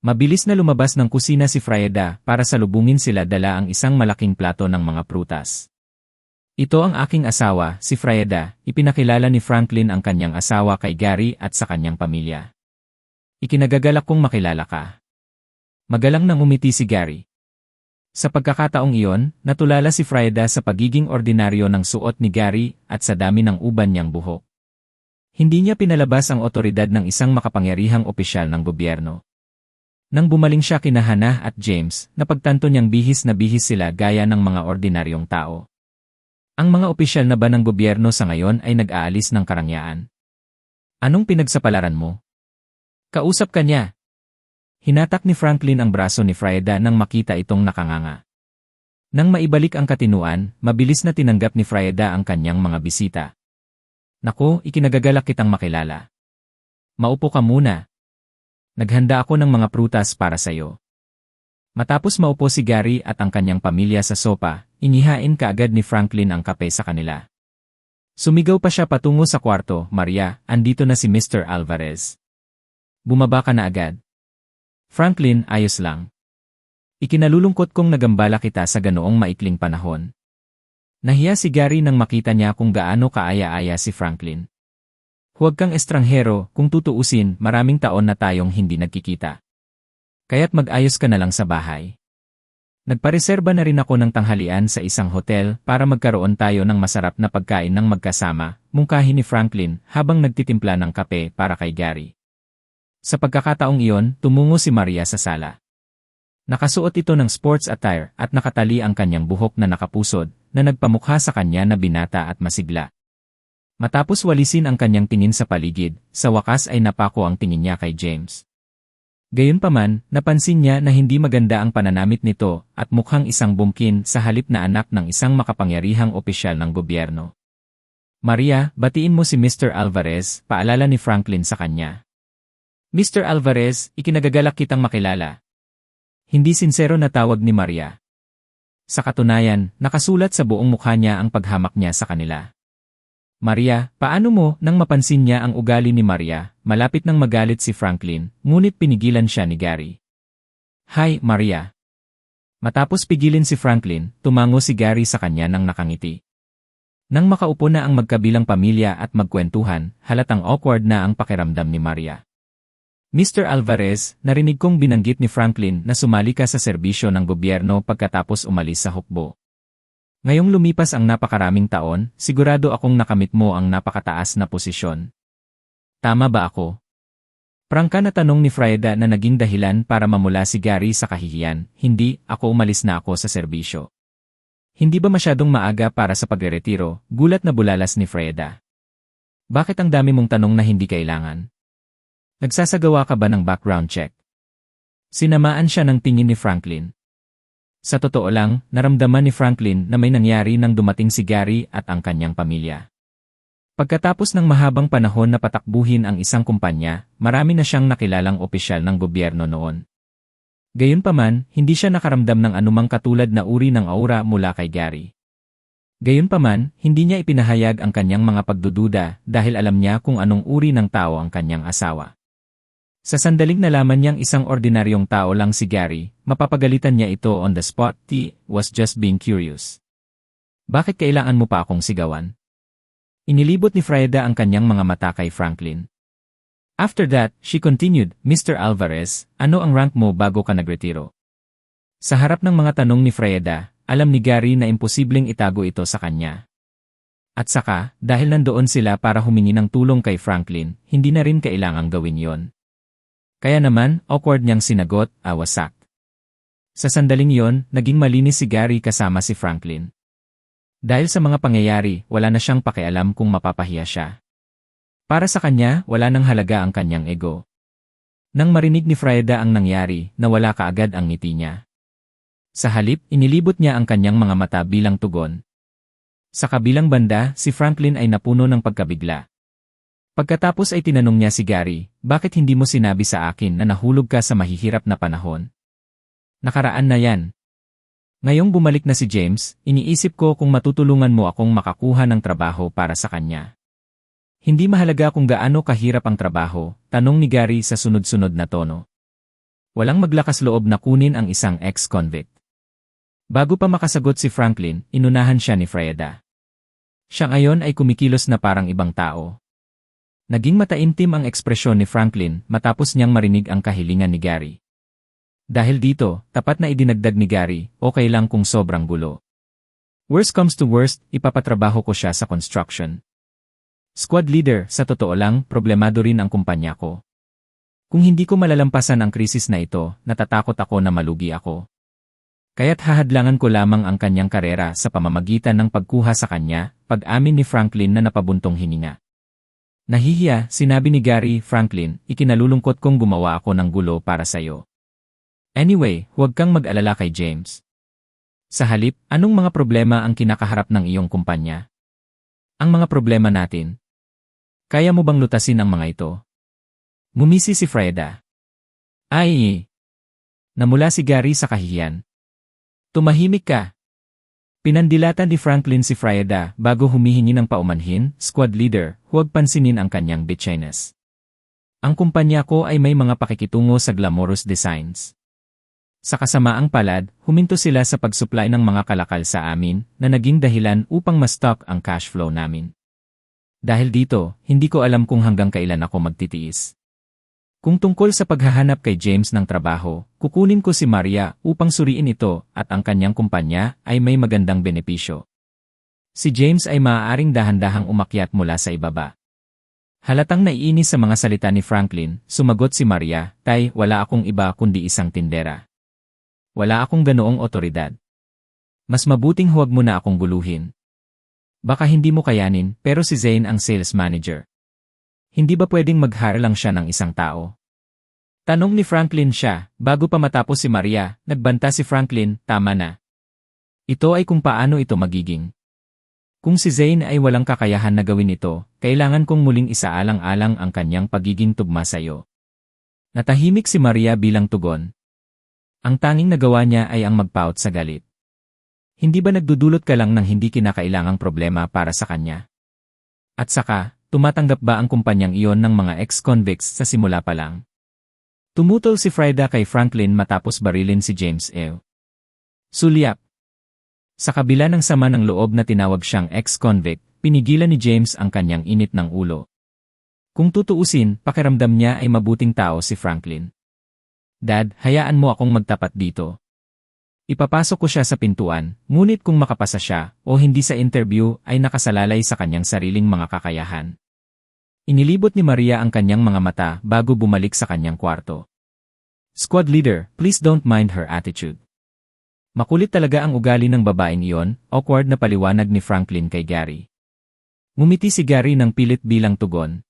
Speaker 1: Mabilis na lumabas ng kusina si Frieda para salubungin sila dala ang isang malaking plato ng mga prutas. "Ito ang aking asawa, si Frieda," ipinakilala ni Franklin ang kanyang asawa kay Gary at sa kanyang pamilya. "Ikinagagalak kong makilala ka." Magalang nang umiti si Gary. Sa pagkakataong iyon, natulala si Frieda sa pagiging ordinaryo ng suot ni Gary at sa dami ng uban niyang buhok. Hindi niya pinalabas ang otoridad ng isang makapangyarihang opisyal ng gobyerno. Nang bumaling siya kina Hannah at James, napagtanto niyang bihis na bihis sila gaya ng mga ordinaryong tao. Ang mga opisyal na ba ng gobyerno sa ngayon ay nag-aalis ng karangyaan? "Anong pinagsapalaran mo?" "Kausap ka niya." Hinatak ni Franklin ang braso ni Frieda nang makita itong nakanganga. Nang maibalik ang katinuan, mabilis na tinanggap ni Frieda ang kanyang mga bisita. "Naku, ikinagagalak kitang makilala. Maupo ka muna. Naghanda ako ng mga prutas para sa iyo." Matapos maupo si Gary at ang kanyang pamilya sa sopa, inihain kaagad ni Franklin ang kape sa kanila. Sumigaw pa siya patungo sa kwarto, "Maria, andito na si Mr. Alvarez. Bumaba ka na agad." "Franklin, ayos lang. Ikinalulungkot kong nagambala kita sa ganoong maikling panahon." Nahiya si Gary nang makita niya kung gaano kaaya-aya si Franklin. "Huwag kang estranghero, kung tutuusin, maraming taon na tayong hindi nagkikita. Kaya't mag-ayos ka na lang sa bahay. Nagpareserba na rin ako ng tanghalian sa isang hotel para magkaroon tayo ng masarap na pagkain ng magkasama," mungkahi ni Franklin habang nagtitimpla ng kape para kay Gary. Sa pagkakataong iyon, tumungo si Maria sa sala. Nakasuot ito ng sports attire at nakatali ang kanyang buhok na nakapusod, na nagpamukha sa kanya na binata at masigla. Matapos walisin ang kanyang tingin sa paligid, sa wakas ay napako ang tingin niya kay James. Gayunpaman, napansin niya na hindi maganda ang pananamit nito at mukhang isang bumkin sa halip na anak ng isang makapangyarihang opisyal ng gobyerno. "Maria, batiin mo si Mr. Alvarez," paalala ni Franklin sa kanya. "Mr. Alvarez, ikinagagalak kitang makilala." Hindi sinsero na tawag ni Maria. Sa katunayan, nakasulat sa buong mukha niya ang paghamak niya sa kanila. "Maria, paano mo?" Nang mapansin niya ang ugali ni Maria, malapit nang magalit si Franklin, ngunit pinigilan siya ni Gary. "Hi, Maria." Matapos pigilin si Franklin, tumango si Gary sa kanya nang nakangiti. Nang makaupo na ang magkabilang pamilya at magkwentuhan, halatang awkward na ang pakiramdam ni Maria. "Mr. Alvarez, narinig kong binanggit ni Franklin na sumali ka sa serbisyo ng gobyerno pagkatapos umalis sa hukbo. Ngayong lumipas ang napakaraming taon, sigurado akong nakamit mo ang napakataas na posisyon. Tama ba ako?" Prangka na tanong ni Frieda na naging dahilan para mamula si Gary sa kahihiyan. "Hindi, ako umalis na ako sa serbisyo." "Hindi ba masyadong maaga para sa pagreretiro?" Gulat na bulalas ni Frieda. "Bakit ang dami mong tanong na hindi kailangan? Nagsasagawa ka ba ng background check?" Sinamaan siya ng tingin ni Franklin. Sa totoo lang, naramdaman ni Franklin na may nangyari nang dumating si Gary at ang kanyang pamilya. Pagkatapos ng mahabang panahon na patakbuhin ang isang kumpanya, marami na siyang nakilalang opisyal ng gobyerno noon. Gayunpaman, hindi siya nakaramdam ng anumang katulad na uri ng aura mula kay Gary. Gayunpaman, hindi niya ipinahayag ang kanyang mga pagdududa dahil alam niya kung anong uri ng tao ang kanyang asawa. Sa sandaling nalaman niyang isang ordinaryong tao lang si Gary, mapapagalitan niya ito on the spot. He was just being curious. Bakit kailangan mo pa akong sigawan? Inilibot ni Frieda ang kanyang mga mata kay Franklin. After that, she continued, Mr. Alvarez, ano ang rank mo bago ka nagretiro? Sa harap ng mga tanong ni Frieda, alam ni Gary na imposibleng itago ito sa kanya. At saka, dahil nandoon sila para humingi ng tulong kay Franklin, hindi na rin kailangang gawin yon. Kaya naman, awkward niyang sinagot, wasak. Sa sandaling yon, naging malinis si Gary kasama si Franklin. Dahil sa mga pangyayari, wala na siyang pakialam kung mapapahiya siya. Para sa kanya, wala nang halaga ang kanyang ego. Nang marinig ni Frieda ang nangyari, nawala kaagad ang ngiti niya. Sa halip, inilibot niya ang kanyang mga mata bilang tugon. Sa kabilang banda, si Franklin ay napuno ng pagkabigla. Pagkatapos ay tinanong niya si Gary, bakit hindi mo sinabi sa akin na nahulog ka sa mahihirap na panahon? Nakaraan na yan. Ngayong bumalik na si James, iniisip ko kung matutulungan mo akong makakuha ng trabaho para sa kanya. Hindi mahalaga kung gaano kahirap ang trabaho, tanong ni Gary sa sunod-sunod na tono. Walang maglakas loob na kunin ang isang ex-convict. Bago pa makasagot si Franklin, inunahan siya ni Frieda. Siya ngayon ay kumikilos na parang ibang tao. Naging mataimtim ang ekspresyon ni Franklin matapos niyang marinig ang kahilingan ni Gary. Dahil dito, tapat na idinagdag ni Gary, okay lang kung sobrang gulo. Worst comes to worst, ipapatrabaho ko siya sa construction. Squad leader, sa totoo lang, problemado rin ang kumpanya ko. Kung hindi ko malalampasan ang krisis na ito, natatakot ako na malugi ako. Kaya't hahadlangan ko lamang ang kanyang karera sa pamamagitan ng pagkuha sa kanya, pag-amin ni Franklin na napabuntong hininga. Nahihiya, sinabi ni Gary, Franklin, ikinalulungkot kong gumawa ako ng gulo para sa'yo. Anyway, huwag kang mag-alala kay James. Sa halip, anong mga problema ang kinakaharap ng iyong kumpanya? Ang mga problema natin. Kaya mo bang lutasin ang mga ito? Ngumisi si Frieda. Ay! Namula si Gary sa kahihiyan. Tumahimik ka. Pinandilatan ni Franklin si Frieda bago humihingi ng paumanhin, squad leader, huwag pansinin ang kanyang bitchiness. Ang kumpanya ko ay may mga pakikitungo sa glamorous designs. Sa kasamaang palad, huminto sila sa pag-supply ng mga kalakal sa amin na naging dahilan upang ma-stock ang cash flow namin. Dahil dito, hindi ko alam kung hanggang kailan ako magtitiis. Kung tungkol sa paghahanap kay James ng trabaho, kukunin ko si Maria upang suriin ito at ang kanyang kumpanya ay may magandang benepisyo. Si James ay maaaring dahan-dahang umakyat mula sa ibaba. Halatang naiinis sa mga salita ni Franklin, sumagot si Maria, Tay, wala akong iba kundi isang tindera. Wala akong ganoong otoridad. Mas mabuting huwag mo na akong guluhin. Baka hindi mo kayanin, pero si Zane ang sales manager. Hindi ba pwedeng mag-hire lang siya ng isang tao? Tanong ni Franklin siya, bago pa matapos si Maria, nagbanta si Franklin, tama na. Ito ay kung paano ito magiging. Kung si Zane ay walang kakayahan na gawin ito, kailangan kong muling isaalang-alang ang kanyang pagiging tugma sa'yo. Natahimik si Maria bilang tugon. Ang tanging nagawa niya ay ang magpaut sa galit. Hindi ba nagdudulot ka lang ng hindi kinakailangang problema para sa kanya? At saka, tumatanggap ba ang kumpanyang iyon ng mga ex-convicts sa simula pa lang? Tumutol si Frieda kay Franklin matapos barilin si James Ew. Sulyap. Sa kabila ng sama ng loob na tinawag siyang ex-convict, pinigilan ni James ang kanyang init ng ulo. Kung tutuusin, pakiramdam niya ay mabuting tao si Franklin. Dad, hayaan mo akong magtapat dito. Ipapasok ko siya sa pintuan, ngunit kung makapasa siya o hindi sa interview ay nakasalalay sa kanyang sariling mga kakayahan. Inilibot ni Maria ang kanyang mga mata bago bumalik sa kanyang kwarto. Squad leader, please don't mind her attitude. Makulit talaga ang ugali ng babaeng iyon, awkward na paliwanag ni Franklin kay Gary. Ngumiti si Gary ng pilit bilang tugon.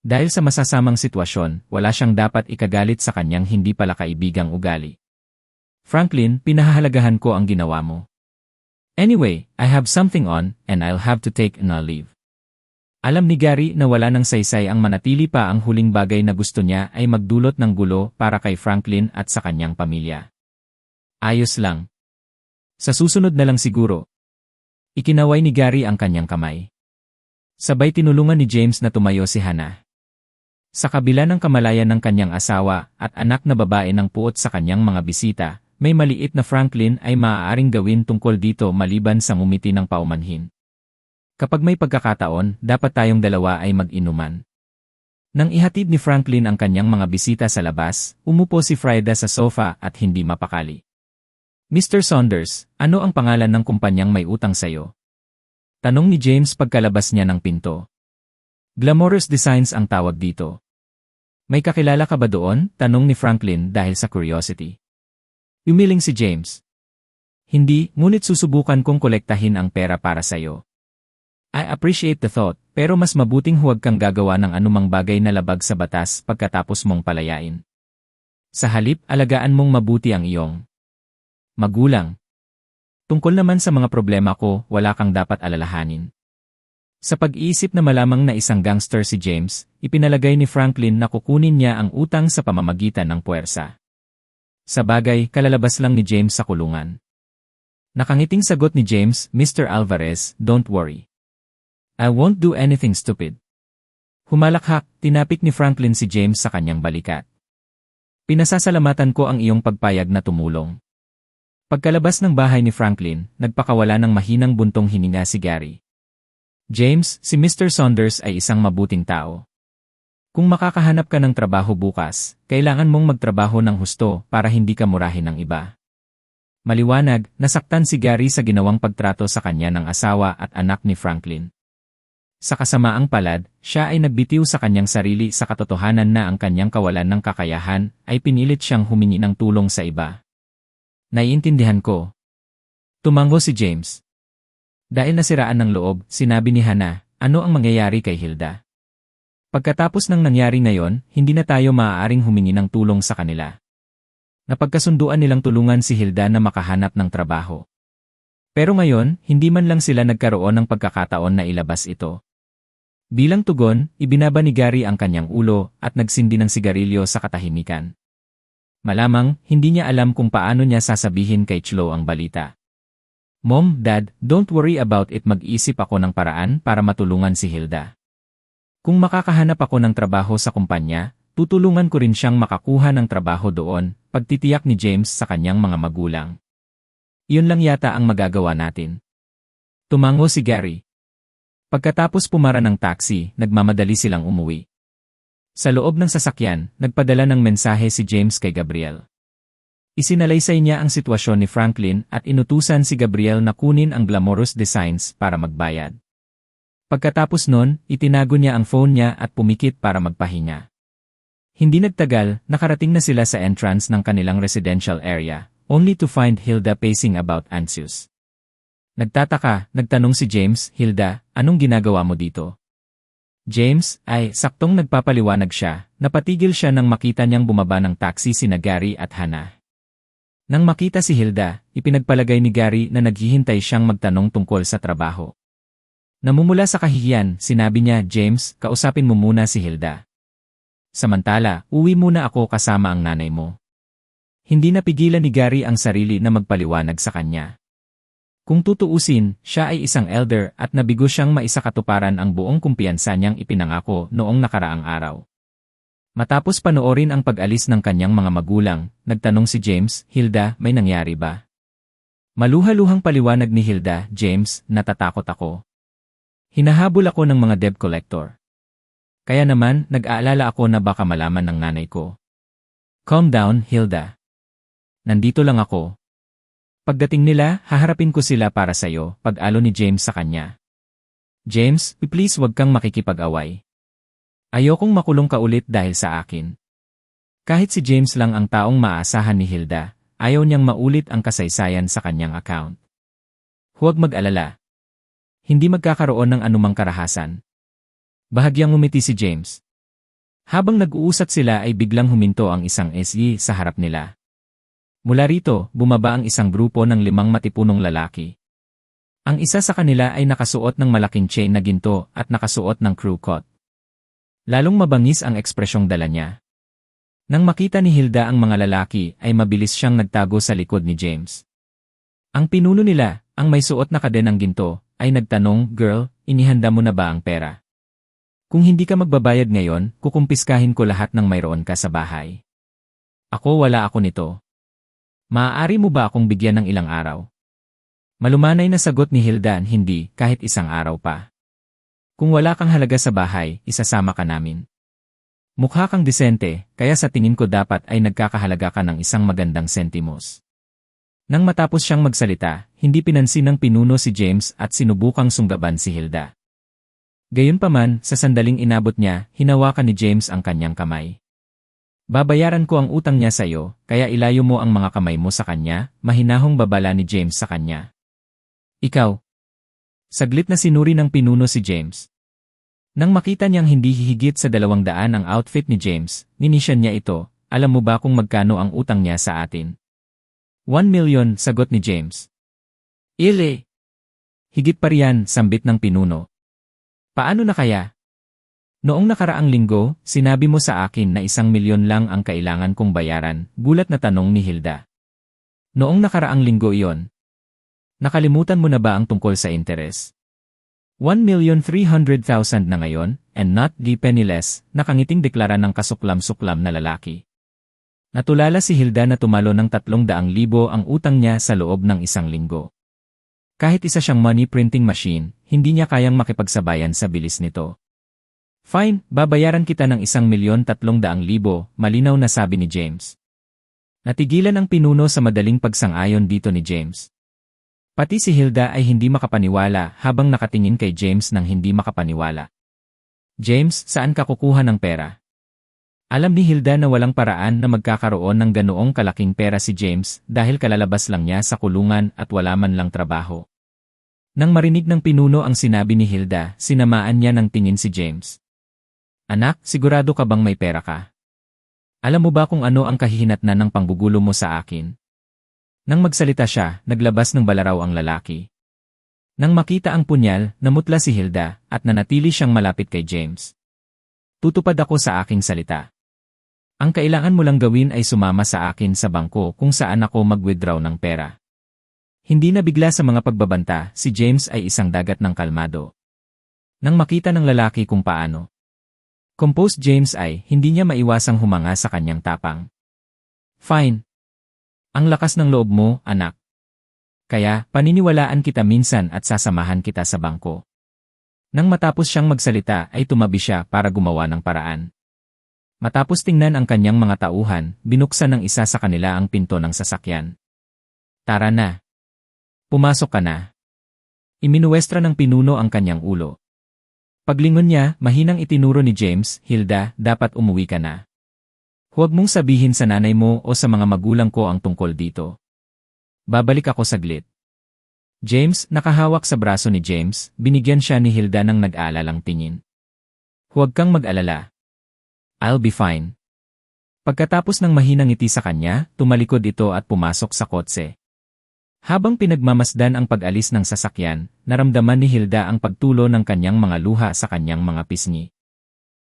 Speaker 1: Dahil sa masasamang sitwasyon, wala siyang dapat ikagalit sa kanyang hindi pala kaibigang ugali. Franklin, pinahahalagahan ko ang ginawa mo. Anyway, I have something on, and I'll have to take a leave. Alam ni Gary na wala ng saysay ang manatili pa ang huling bagay na gusto niya ay magdulot ng gulo para kay Franklin at sa kanyang pamilya. Ayos lang. Sa susunod na lang siguro. Ikinaway ni Gary ang kanyang kamay. Sabay tinulungan ni James na tumayo si Hannah. Sa kabila ng kamalayan ng kanyang asawa at anak na babae ng puot sa kanyang mga bisita, may maliit na Franklin ay maaaring gawin tungkol dito maliban sa ngumiti ng paumanhin. Kapag may pagkakataon, dapat tayong dalawa ay mag-inuman. Nang ihatid ni Franklin ang kanyang mga bisita sa labas, umupo si Frida sa sofa at hindi mapakali. Mr. Saunders, ano ang pangalan ng kumpanyang may utang sayo? Tanong ni James pagkalabas niya ng pinto. Glamorous Designs ang tawag dito. May kakilala ka ba doon? Tanong ni Franklin dahil sa curiosity. Umiling si James. Hindi, ngunit susubukan kong kolektahin ang pera para sayo. I appreciate the thought, pero mas mabuting huwag kang gagawa ng anumang bagay na labag sa batas pagkatapos mong palayain. Sa halip, alagaan mong mabuti ang iyong magulang. Tungkol naman sa mga problema ko, wala kang dapat alalahanin. Sa pag-iisip na malamang na isang gangster si James, ipinalagay ni Franklin na kukunin niya ang utang sa pamamagitan ng puwersa. Sa bagay, kalalabas lang ni James sa kulungan. Nakangiting sagot ni James, Mr. Alvarez, don't worry. I won't do anything stupid. Humalakhak, tinapik ni Franklin si James sa kanyang balikat. Pinasasalamatan ko ang iyong pagpayag na tumulong. Pagkalabas ng bahay ni Franklin, nagpakawala ng mahinang buntong hininga si Gary. James, si Mr. Saunders ay isang mabuting tao. Kung makakahanap ka ng trabaho bukas, kailangan mong magtrabaho ng husto para hindi ka murahin ng iba. Maliwanag, nasaktan si Gary sa ginawang pagtrato sa kanya ng asawa at anak ni Franklin. Sa kasamaang palad, siya ay nagbitiw sa kanyang sarili sa katotohanan na ang kanyang kawalan ng kakayahan ay pinilit siyang humingi ng tulong sa iba. Naiintindihan ko. Tumango si James. Dahil nasiraan ng loob, sinabi ni Hannah, ano ang mangyayari kay Hilda? Pagkatapos ng nangyari ngayon, hindi na tayo maaaring humingi ng tulong sa kanila. Napagkasunduan nilang tulungan si Hilda na makahanap ng trabaho. Pero ngayon, hindi man lang sila nagkaroon ng pagkakataon na ilabas ito. Bilang tugon, ibinaba ni Gary ang kanyang ulo at nagsindi ng sigarilyo sa katahimikan. Malamang, hindi niya alam kung paano niya sasabihin kay Chloe ang balita. Mom, Dad, don't worry about it, mag-isip ako ng paraan para matulungan si Hilda. Kung makakahanap ako ng trabaho sa kumpanya, tutulungan ko rin siyang makakuha ng trabaho doon, pagtitiyak ni James sa kanyang mga magulang. Iyon lang yata ang magagawa natin. Tumango si Gary. Pagkatapos pumara ng taxi, nagmamadali silang umuwi. Sa loob ng sasakyan, nagpadala ng mensahe si James kay Gabriel. Isinalaysay niya ang sitwasyon ni Franklin at inutusan si Gabriel na kunin ang Glamorous Designs para magbayad. Pagkatapos nun, itinago niya ang phone niya at pumikit para magpahinga. Hindi nagtagal, nakarating na sila sa entrance ng kanilang residential area, only to find Hilda pacing about anxious. Nagtataka, nagtanong si James, Hilda, anong ginagawa mo dito? James, ay, saktong nagpapaliwanag siya, napatigil siya nang makita niyang bumaba ng taxi sina Gary at Hannah. Nang makita si Hilda, ipinagpalagay ni Gary na naghihintay siyang magtanong tungkol sa trabaho. Namumula sa kahihiyan, sinabi niya, James, kausapin mo muna si Hilda. Samantala, uwi muna ako kasama ang nanay mo. Hindi napigilan ni Gary ang sarili na magpaliwanag sa kanya. Kung tutuusin, siya ay isang elder at nabigo siyang maisakatuparan ang buong kumpiyansa niyang ipinangako noong nakaraang araw. Matapos panoorin ang pag-alis ng kanyang mga magulang, nagtanong si James, Hilda, may nangyari ba? Maluhaluhang paliwanag ni Hilda, James, natatakot ako. Hinahabol ako ng mga debt collector. Kaya naman, nag-aalala ako na baka malaman ng nanay ko. Calm down, Hilda. Nandito lang ako. Pagdating nila, haharapin ko sila para sa'yo, pag-alo ni James sa kanya. James, please wag kang makikipag-away. Ayokong makulong ka ulit dahil sa akin. Kahit si James lang ang taong maaasahan ni Hilda, ayaw niyang maulit ang kasaysayan sa kanyang account. Huwag mag-alala. Hindi magkakaroon ng anumang karahasan. Bahagyang ngumiti si James. Habang nag-uusap sila ay biglang huminto ang isang SUV sa harap nila. Mula rito, bumaba ang isang grupo ng 5 matipunong lalaki. Ang isa sa kanila ay nakasuot ng malaking chain na ginto at nakasuot ng crew coat. Lalong mabangis ang ekspresyong dala niya. Nang makita ni Hilda ang mga lalaki ay mabilis siyang nagtago sa likod ni James. Ang pinuno nila, ang may suot na kadenang ginto, ay nagtanong, "Girl, inihanda mo na ba ang pera? Kung hindi ka magbabayad ngayon, kukumpiskahin ko lahat ng mayroon ka sa bahay." Wala ako nito. Maaari mo ba akong bigyan ng ilang araw? Malumanay na sagot ni Hilda, "Hindi, kahit isang araw pa. Kung wala kang halaga sa bahay, isasama ka namin. Mukha kang disente, kaya sa tingin ko dapat ay nagkakahalaga ka ng isang magandang sentimos." Nang matapos siyang magsalita, hindi pinansin ng pinuno si James at sinubukang sunggaban si Hilda. Gayunpaman, sa sandaling inabot niya, hinawakan ni James ang kanyang kamay. "Babayaran ko ang utang niya sa iyo, kaya ilayo mo ang mga kamay mo sa kanya," mahinahong babala ni James sa kanya. "Ikaw?" Saglit na sinuri ng pinuno si James. Nang makita niyang hindi hihigit sa 200 ang outfit ni James, ninisyan niya ito, "Alam mo ba kung magkano ang utang niya sa atin?" 1 million, sagot ni James. "Ile! Higit pa riyan," sambit ng pinuno. "Paano na kaya? Noong nakaraang linggo, sinabi mo sa akin na 1 milyon lang ang kailangan kong bayaran," gulat na tanong ni Hilda. "Noong nakaraang linggo iyon? Nakalimutan mo na ba ang tungkol sa interes? 1,300,000 na ngayon, and not the penniless," nakangiting deklara ng kasuklam-suklam na lalaki. Natulala si Hilda na tumalo ng 300,000 ang utang niya sa loob ng isang linggo. Kahit isa siyang money printing machine, hindi niya kayang makipagsabayan sa bilis nito. "Fine, babayaran kita ng 1,300,000, malinaw na sabi ni James. Natigilan ang pinuno sa madaling pagsang-ayon dito ni James. Pati si Hilda ay hindi makapaniwala habang nakatingin kay James nang hindi makapaniwala. "James, saan ka kukuha ng pera?" Alam ni Hilda na walang paraan na magkakaroon ng ganoong kalaking pera si James dahil kalalabas lang niya sa kulungan at wala man lang trabaho. Nang marinig ng pinuno ang sinabi ni Hilda, sinamaan niya ng tingin si James. "Anak, sigurado ka bang may pera ka? Alam mo ba kung ano ang kahihinatnan ng panggugulo mo sa akin?" Nang magsalita siya, naglabas ng balaraw ang lalaki. Nang makita ang punyal, namutla si Hilda at nanatili siyang malapit kay James. "Tutupad ako sa aking salita. Ang kailangan mo lang gawin ay sumama sa akin sa bangko kung saan ako mag-withdraw ng pera." Hindi na bigla sa mga pagbabanta, si James ay isang dagat ng kalmado. Nang makita ng lalaki kung paano composed James ay, hindi niya maiwasang humanga sa kanyang tapang. "Fine. Ang lakas ng loob mo, anak. Kaya, paniniwalaan kita minsan at sasamahan kita sa bangko." Nang matapos siyang magsalita ay tumabi siya para gumawa ng paraan. Matapos tingnan ang kanyang mga tauhan, binuksan ng isa sa kanila ang pinto ng sasakyan. "Tara na. Pumasok ka na." Iminuwestra ng pinuno ang kanyang ulo. Paglingon niya, mahinang itinuro ni James, "Hilda, dapat umuwi ka na. Huwag mong sabihin sa nanay mo o sa mga magulang ko ang tungkol dito. Babalik ako saglit." James, nakahawak sa braso ni James, binigyan siya ni Hilda ng nag-aalalang tingin. "Huwag kang mag-alala. I'll be fine." Pagkatapos ng mahinang ngiti sa kanya, tumalikod ito at pumasok sa kotse. Habang pinagmamasdan ang pag-alis ng sasakyan, naramdaman ni Hilda ang pagtulo ng kanyang mga luha sa kanyang mga pisngi.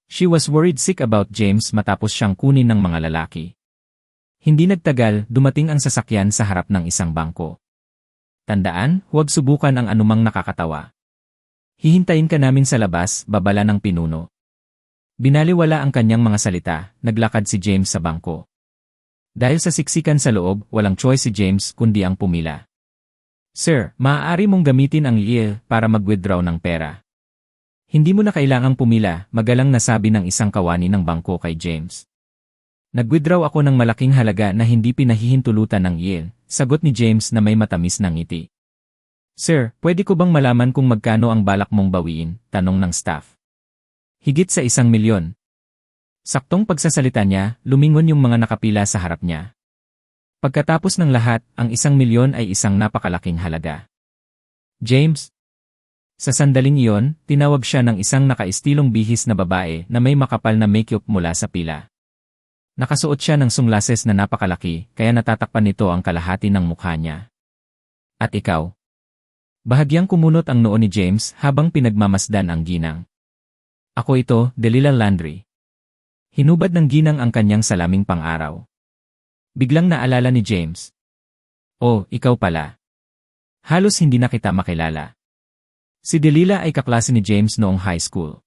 Speaker 1: She was worried sick about James matapos siyang kunin ng mga lalaki. Hindi nagtagal, dumating ang sasakyan sa harap ng isang bangko. "Tandaan, huwag subukan ang anumang nakakatawa. Hihintayin ka namin sa labas," babala ng pinuno. Binaliwala ang kanyang mga salita, naglakad si James sa bangko. Dahil sa siksikan sa loob, walang choice si James kundi ang pumila. "Sir, maaari mong gamitin ang IEL para mag-withdraw ng pera." "Hindi mo na kailangang pumila," magalang nasabi ng isang kawani ng bangko kay James. "Nag-withdraw ako ng malaking halaga na hindi pinahihintulutan ng IEL," sagot ni James na may matamis na ngiti. "Sir, pwede ko bang malaman kung magkano ang balak mong bawiin?" tanong ng staff. "Higit sa 1 milyon. Saktong pagsasalita niya, lumingon yung mga nakapila sa harap niya. Pagkatapos ng lahat, ang 1 milyon ay isang napakalaking halaga. "James?" Sa sandaling iyon, tinawag siya ng isang nakaistilong bihis na babae na may makapal na makeup mula sa pila. Nakasuot siya ng sunglasses na napakalaki, kaya natatakpan nito ang kalahati ng mukha niya. "At ikaw?" Bahagyang kumunot ang noo ni James habang pinagmamasdan ang ginang. "Ako ito, Delilah Landry." Hinubad ng ginang ang kanyang salaming pang-araw. Biglang naalala ni James. "Oh, ikaw pala. Halos hindi na kita makilala." Si Delilah ay kaklase ni James noong high school.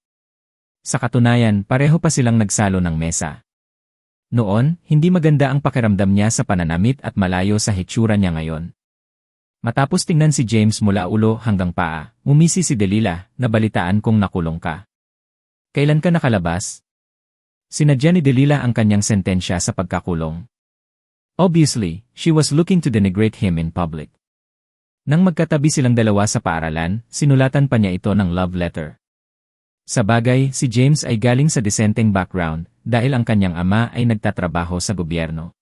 Speaker 1: Sa katunayan, pareho pa silang nagsalo ng mesa. Noon, hindi maganda ang pakiramdam niya sa pananamit at malayo sa hitsura niya ngayon. Matapos tingnan si James mula ulo hanggang paa, ngumisi si Delilah, nabalitaan kong nakulong ka. Kailan ka nakalabas? Sinadya ni Delilah ang kanyang sentensya sa pagkakulong. Obviously, she was looking to denigrate him in public. Nang magkatabi silang dalawa sa paaralan, sinulatan pa niya ito ng love letter. Sa bagay, si James ay galing sa disenteng background dahil ang kanyang ama ay nagtatrabaho sa gobyerno.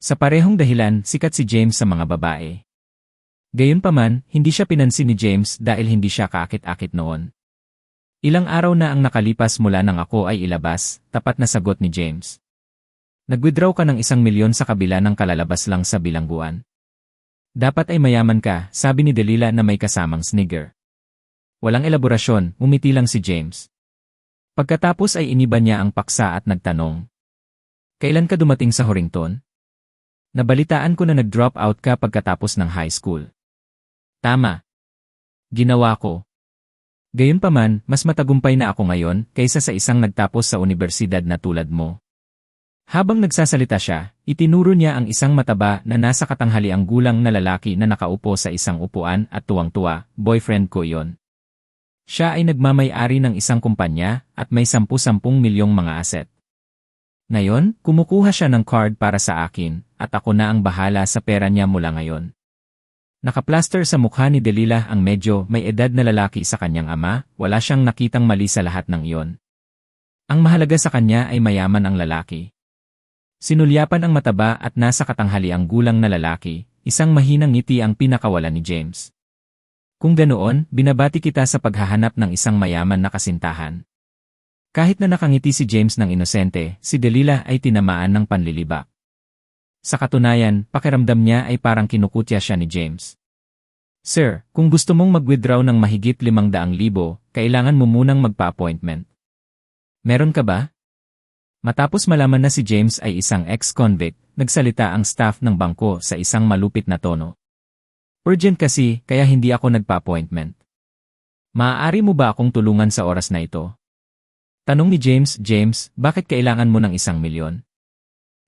Speaker 1: Sa parehong dahilan, sikat si James sa mga babae. Gayunpaman, hindi siya pinansin ni James dahil hindi siya kaakit-akit noon. Ilang araw na ang nakalipas mula nang ako ay ilabas, tapat na sagot ni James. Nag-withdraw ka ng 1 milyon sa kabila ng kalalabas lang sa bilangguan. Dapat ay mayaman ka, sabi ni Delilah na may kasamang snigger. Walang elaborasyon, umiti lang si James. Pagkatapos ay iniba niya ang paksa at nagtanong. Kailan ka dumating sa Horrington? Nabalitaan ko na nag-drop out ka pagkatapos ng high school. Tama. Ginawa ko. Gayunpaman, mas matagumpay na ako ngayon kaysa sa isang nagtapos sa unibersidad na tulad mo. Habang nagsasalita siya, itinuro niya ang isang mataba na nasa katanghaliang gulang na lalaki na nakaupo sa isang upuan at tuwang-tuwa, boyfriend ko iyon. Siya ay nagmamay-ari ng isang kumpanya at may 10 milyong mga asset. Ngayon, kumukuha siya ng card para sa akin at ako na ang bahala sa pera niya mula ngayon. Nakaplaster sa mukha ni Delilah ang medyo may edad na lalaki sa kanyang ama, wala siyang nakitang mali sa lahat ng iyon. Ang mahalaga sa kanya ay mayaman ang lalaki. Sinulyapan ang mataba at nasa katanghaliang gulang na lalaki, isang mahinang ngiti ang pinakawala ni James. Kung ganoon, binabati kita sa paghahanap ng isang mayaman na kasintahan. Kahit na nakangiti si James ng inosente, si Delilah ay tinamaan ng panlilibak. Sa katunayan, pakiramdam niya ay parang kinukutya siya ni James. Sir, kung gusto mong mag-withdraw ng mahigit 500,000, kailangan mo munang magpa-appointment. Meron ka ba? Matapos malaman na si James ay isang ex-convict, nagsalita ang staff ng bangko sa isang malupit na tono. Urgent kasi, kaya hindi ako nagpa-appointment. Maaari mo ba akong tulungan sa oras na ito? Tanong ni James, James, bakit kailangan mo ng 1 milyon?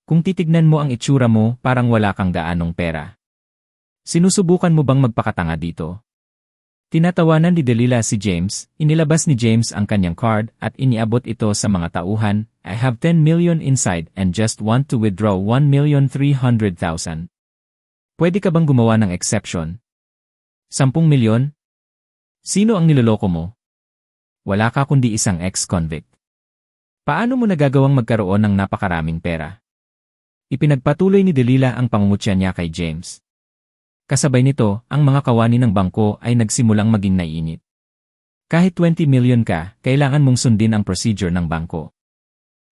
Speaker 1: Kung titignan mo ang itsura mo, parang wala kang gaanong pera. Sinusubukan mo bang magpakatanga dito? Tinatawanan ni Delilah si James, inilabas ni James ang kanyang card at iniabot ito sa mga tauhan. I have 10 million inside and just want to withdraw 1,300,000. Pwede ka bang gumawa ng exception? 10 milyon? Sino ang niloloko mo? Wala ka kundi isang ex-convict. Paano mo nagagawang magkaroon ng napakaraming pera? Ipinagpatuloy ni Delilah ang pangungutya niya kay James. Kasabay nito, ang mga kawani ng bangko ay nagsimulang maging naiinit. Kahit 20 million ka, kailangan mong sundin ang procedure ng bangko.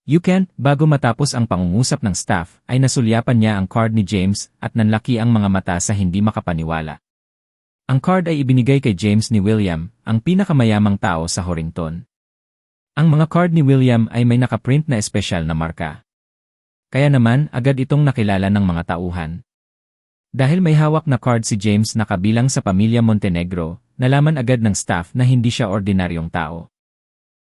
Speaker 1: You can't, bago matapos ang pangungusap ng staff, ay nasulyapan niya ang card ni James at nanlaki ang mga mata sa hindi makapaniwala. Ang card ay ibinigay kay James ni William, ang pinakamayamang tao sa Horrington. Ang mga card ni William ay may nakaprint na espesyal na marka. Kaya naman, agad itong nakilala ng mga tauhan. Dahil may hawak na card si James na kabilang sa pamilya Montenegro, nalaman agad ng staff na hindi siya ordinaryong tao.